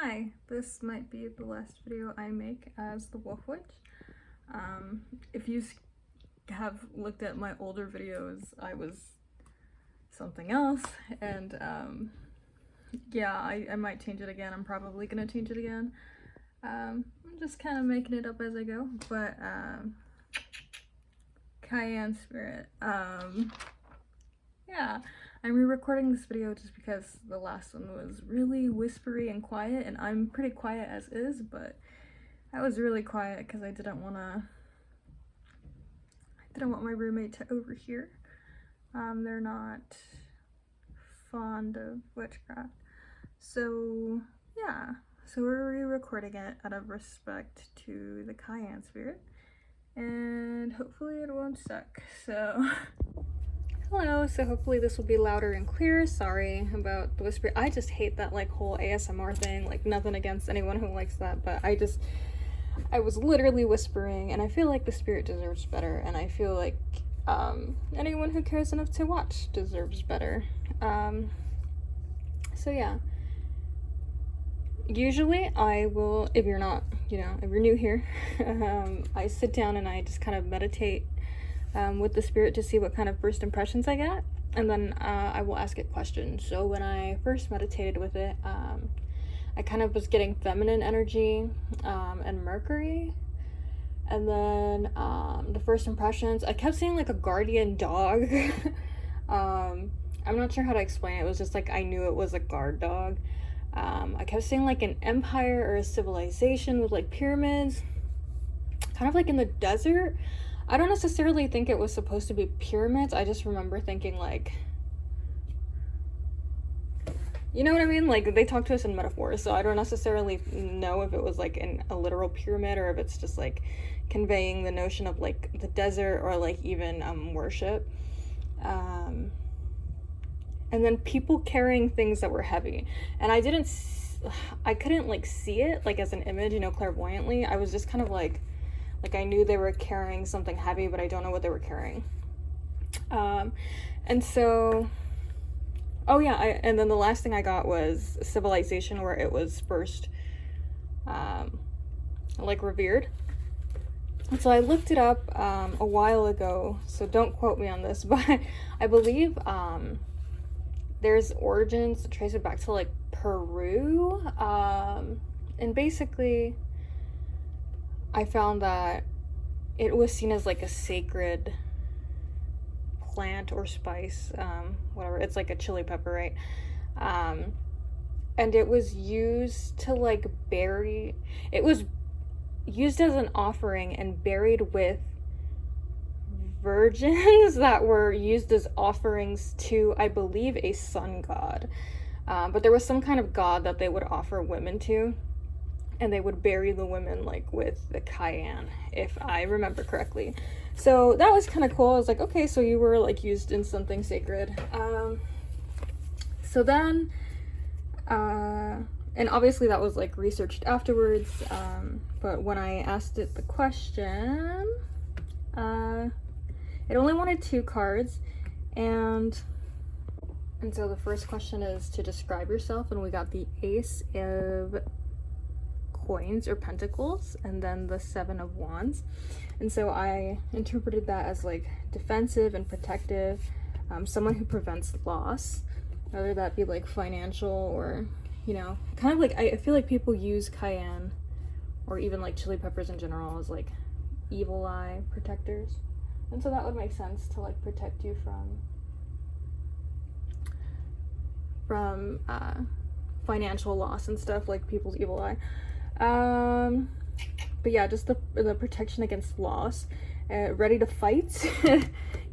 Hi, this might be the last video I make as the Wolf Witch. If you have looked at my older videos, I was something else, and yeah, I might change it again. I'm probably gonna change it again. I'm just kind of making it up as I go, but Cayenne Spirit. Yeah, I'm re-recording this video just because the last one was really whispery and quiet, and I'm pretty quiet as is, but I was really quiet because I didn't want my roommate to overhear. They're not fond of witchcraft. So yeah, so we're re-recording it out of respect to the Cayenne Spirit, and hopefully it won't suck. So hello, so hopefully this will be louder and clear. Sorry about the whisper. I just hate that like whole ASMR thing. Like, nothing against anyone who likes that, but I was literally whispering, and I feel like the spirit deserves better, and I feel like anyone who cares enough to watch deserves better. So yeah. Usually I will, if you're not, if you're new here, I sit down and I just kind of meditate with the spirit to see what kind of first impressions I get, and then I will ask it questions. So when I first meditated with it, I kind of was getting feminine energy and Mercury, and then the first impressions, I kept seeing like a guardian dog. I'm not sure how to explain it. It was just like I knew it was a guard dog. I kept seeing like an empire or a civilization with like pyramids, kind of like in the desert. I don't necessarily think it was supposed to be pyramids. I just remember thinking like, you know what I mean? Like, they talk to us in metaphors, so I don't necessarily know if it was like a literal pyramid or if it's just like conveying the notion of like the desert or like even worship. And then people carrying things that were heavy, and I couldn't like see it like as an image, clairvoyantly. I was just kind of like I knew they were carrying something heavy, but I don't know what they were carrying. And so, oh yeah, and then the last thing I got was civilization, where it was first like revered. And so I looked it up a while ago, so don't quote me on this, but I believe there's origins to trace it back to like Peru, and basically I found that it was seen as like a sacred plant or spice, whatever. It's like a chili pepper, right? And it was used to like it was used as an offering and buried with virgins that were used as offerings to, I believe, a sun god. But there was some kind of god that they would offer women to, and they would bury the women like with the cayenne, if I remember correctly. So that was kind of cool. I was like, okay, so you were like used in something sacred. So then, and obviously that was like researched afterwards, but when I asked it the question, it only wanted 2 cards, and so the first question is to describe yourself, and we got the Ace of Coins or Pentacles, and then the 7 of Wands. And so I interpreted that as like defensive and protective, someone who prevents loss, whether that be like financial or, kind of like, I feel like people use cayenne or even like chili peppers in general as like evil eye protectors. And so that would make sense to like protect you from financial loss and stuff, like people's evil eye. But yeah, just the protection against loss, ready to fight,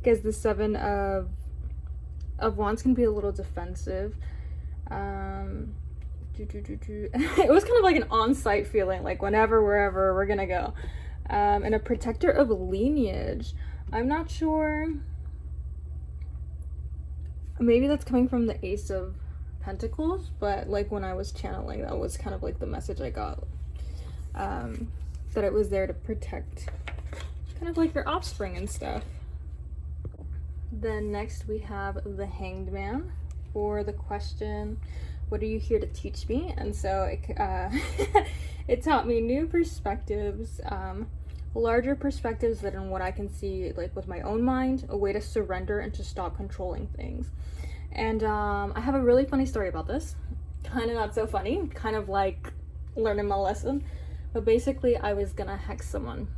because the 7 of Wands can be a little defensive. It was kind of like an on-site feeling, like whenever, wherever, we're gonna go. And a protector of lineage. I'm not sure. Maybe that's coming from the Ace of Pentacles, but like when I was channeling, that was kind of like the message I got. That it was there to protect kind of like your offspring and stuff. Then next we have the Hanged Man for the question, what are you here to teach me? And so it taught me new perspectives, larger perspectives than what I can see like with my own mind, a way to surrender and to stop controlling things. And I have a really funny story about this. Kind of not so funny, kind of like learning my lesson. But basically, I was gonna hex someone.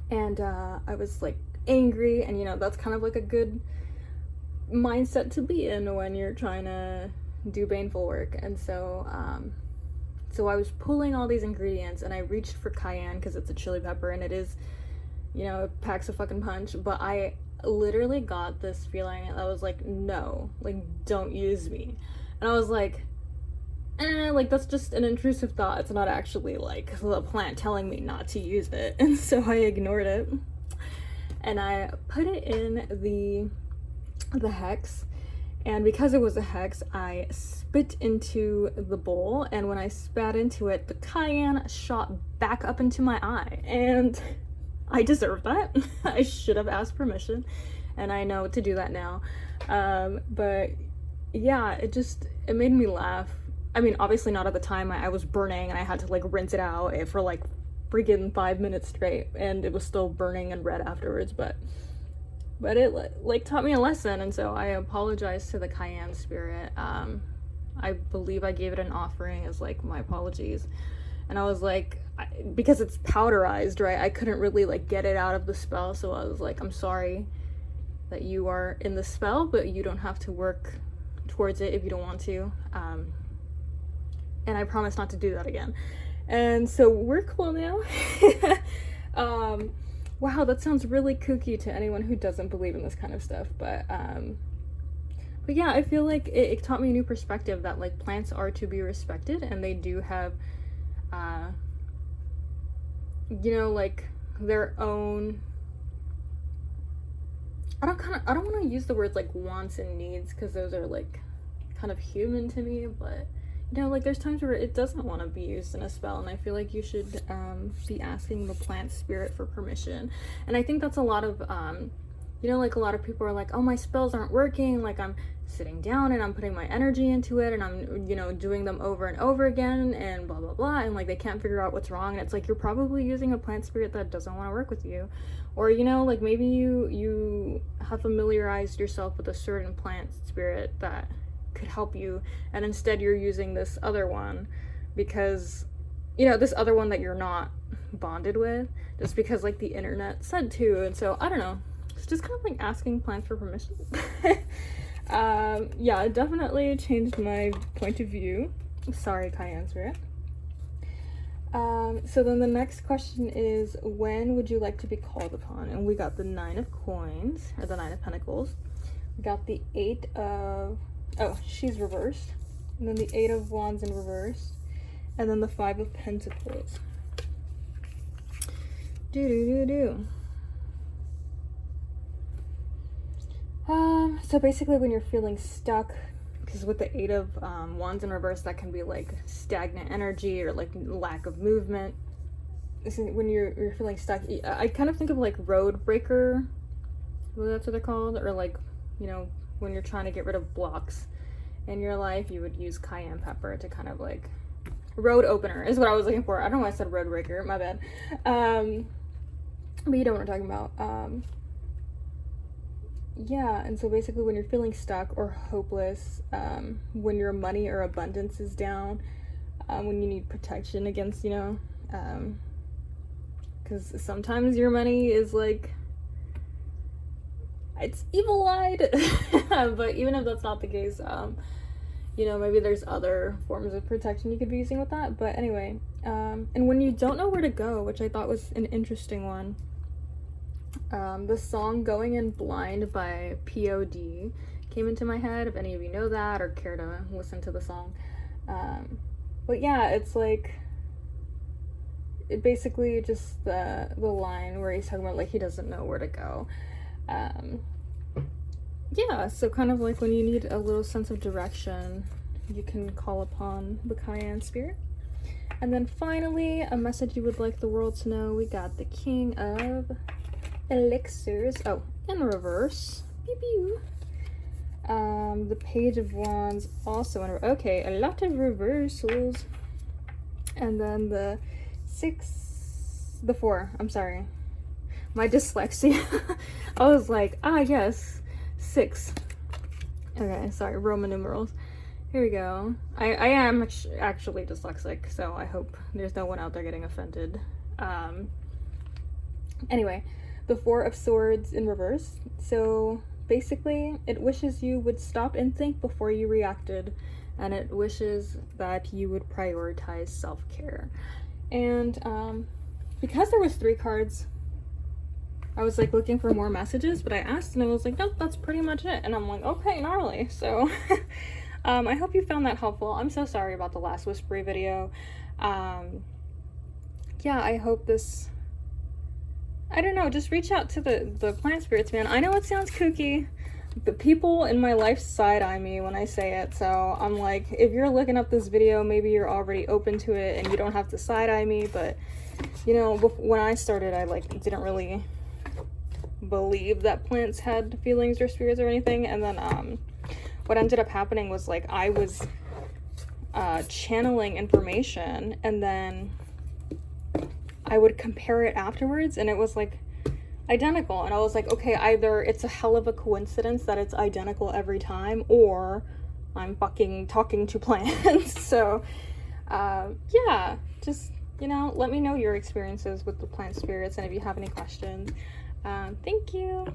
And I was like angry, and you know, that's kind of like a good mindset to be in when you're trying to do baneful work. And so so I was pulling all these ingredients, and I reached for cayenne because it's a chili pepper, and it is, you know, it packs a fucking punch. But I literally got this feeling that was like, no, like, don't use me. And I was like, like, that's just an intrusive thought. It's not actually like the plant telling me not to use it. And so I ignored it, and I put it in the hex. And because it was a hex, I spit into the bowl, and when I spat into it, the cayenne shot back up into my eye, and I deserve that. I should have asked permission, and I know to do that now. But yeah, it made me laugh. I mean, obviously not at the time. I was burning, and I had to like rinse it out for like freaking 5 minutes straight, and it was still burning and red afterwards, but it like taught me a lesson. And so I apologized to the cayenne spirit. I believe I gave it an offering as like my apologies, and I was like, because it's powderized, right, I couldn't really like get it out of the spell, so I was like, I'm sorry that you are in the spell, but you don't have to work towards it if you don't want to, and I promise not to do that again. And so we're cool now. Wow, that sounds really kooky to anyone who doesn't believe in this kind of stuff, but yeah, I feel like it taught me a new perspective that like plants are to be respected, and they do have, you know, like their own. I don't want to use the words like wants and needs, because those are like kind of human to me, but you know, like there's times where it doesn't want to be used in a spell, and I feel like you should be asking the plant spirit for permission. And I think that's a lot of you know, like a lot of people are like, oh, my spells aren't working, like I'm sitting down and I'm putting my energy into it, and I'm, you know, doing them over and over again, and blah blah blah, and like they can't figure out what's wrong. And it's like, you're probably using a plant spirit that doesn't want to work with you, or you know, like maybe you have familiarized yourself with a certain plant spirit that could help you, and instead you're using this other one because, you know, this other one that you're not bonded with, just because like the internet said to. And so I don't know, it's just kind of like asking plants for permission. Yeah, it definitely changed my point of view. Sorry, cayenne spirit. So then the next question is, when would you like to be called upon? And we got the 9 of coins, or the 9 of pentacles. We got the 8 of, oh, she's reversed, and then the 8 of wands in reverse, and then the 5 of pentacles. So basically when you're feeling stuck, because with the 8 of wands in reverse, that can be like stagnant energy or like lack of movement. When you're feeling stuck, I kind of think of like road breaker, well, that's what they're called, or like, you know, when you're trying to get rid of blocks in your life, you would use cayenne pepper to kind of like, road opener is what I was looking for. I don't know why I said road breaker, my bad. But you know what I'm talking about. Yeah, and so basically when you're feeling stuck or hopeless, when your money or abundance is down, when you need protection against, you know, because sometimes your money is like, it's evil-eyed. But even if that's not the case, you know, maybe there's other forms of protection you could be using with that. But anyway, and when you don't know where to go, which I thought was an interesting one, the song Going In Blind by POD came into my head, if any of you know that or care to listen to the song. But yeah, it's like, it basically just the line where he's talking about like he doesn't know where to go. Yeah, so kind of like when you need a little sense of direction, you can call upon the cayenne spirit. And then finally, a message you would like the world to know. We got the King of Elixirs, oh, in reverse. Pew pew. The Page of Wands also okay, a lot of reversals. And then the 4, I'm sorry, my dyslexia. I was like, yes, 6. Okay, sorry, Roman numerals. Here we go. I am actually dyslexic, so I hope there's no one out there getting offended. Anyway, the 4 of Swords in reverse. So basically, it wishes you would stop and think before you reacted, and it wishes that you would prioritize self-care. And because there was 3 cards, I was like looking for more messages, but I asked and I was like, nope, that's pretty much it. And I'm like, okay, gnarly. So I hope you found that helpful. I'm so sorry about the last whispery video. Yeah, I hope this, I don't know, just reach out to the plant spirits, man. I know it sounds kooky, but people in my life side-eye me when I say it, so I'm like, if you're looking up this video, maybe you're already open to it and you don't have to side-eye me. But you know, when I started, I like didn't really believe that plants had feelings or spirits or anything, and then what ended up happening was like I was channeling information, and then I would compare it afterwards, and it was like identical. And I was like, okay, either it's a hell of a coincidence that it's identical every time, or I'm fucking talking to plants. So yeah, just, you know, let me know your experiences with the plant spirits, and if you have any questions. Thank you.